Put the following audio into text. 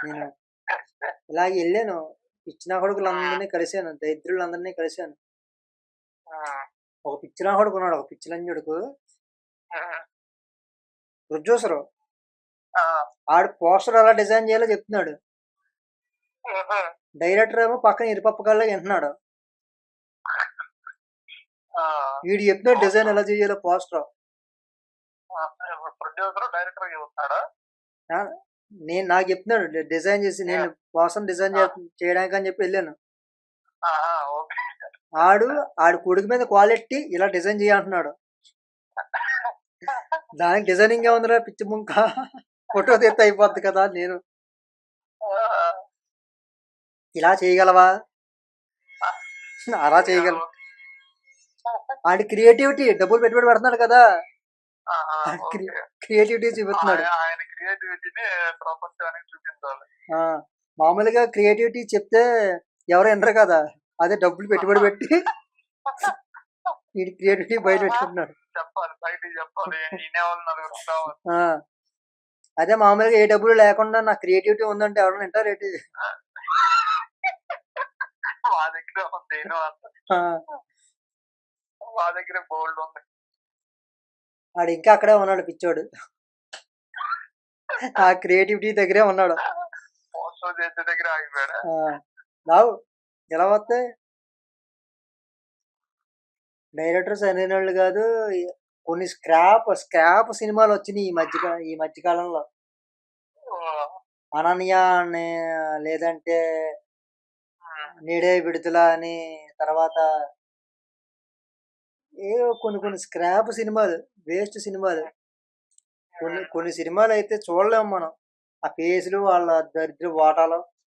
నేను ఇలాగ వెళ్ళాను. పిచ్చిన కొడుకులందరినీ కలిశాను. దరిద్రులందరినీ కలిశాను. ఒక పిచ్చిన కొడుకు ఉన్నాడు. ఒక పిచ్చిలంజుడుకు ప్రొడ్యూసరు. ఆడు పోస్టర్ ఎలా డిజైన్ చేయాలో చెప్తున్నాడు. డైరెక్టర్ ఏమో పక్కన ఇరుపప్పకాల్లో వింటున్నాడు. వీడు చెప్తున్నాడు డిజైన్ ఎలా చేయాలో పోస్టర్. నేను నాకు చెప్తున్నాడు డిజైన్ చేసి, నేను పోస్టర్ డిజైన్ చేయడానికి అని చెప్పి వెళ్ళాను. ఆడు కొడుకు మీద క్వాలిటీ ఇలా డిజైన్ చేయంటున్నాడు. దానికి డిజైనింగ్ ఏముందిరా పిచ్చి ముంక, ఫోటో తీస్తే అయిపోద్ది కదా. నేను ఇలా చేయగలవా, అలా చేయగలవా? ఆడి క్రియేటివిటీ డబ్బులు పెట్టుబడి పెడుతున్నాడు కదా, క్రియేటివిటీ చూపిస్తున్నాడు. మామూలుగా క్రియేటివిటీ చెప్తే ఎవరు వినరు కదా, అదే డబ్బులు పెట్టుబడి పెట్టి వీడి క్రియేటివిటీ బయట పెట్టుకుంటున్నాడు. అదే మామూలుగా ఏ డబ్బులు లేకుండా నా క్రియేటివిటీ ఉందంటే ఎవరైనా వింటారు ఏంటి? వాడు ఇంకా అక్కడే ఉన్నాడు పిచ్చోడు. ఆ క్రియేటివిటీ దగ్గరే ఉన్నాడు. రావు ఎలా వస్తాయి? డైరెక్టర్స్ సరైన వాళ్ళు కాదు. కొన్ని స్క్రాప్ సినిమాలు వచ్చినాయి ఈ మధ్యకాలంలో. అనన్య అని, లేదంటే నేడే విడుదల అని, తర్వాత ఏవో కొన్ని స్క్రాప్ సినిమాలు, వేస్ట్ సినిమాలు. కొన్ని సినిమాలు అయితే చూడలేము మనం. ఆ ఫేస్లు, వాళ్ళ దరిద్ర వాటాలు.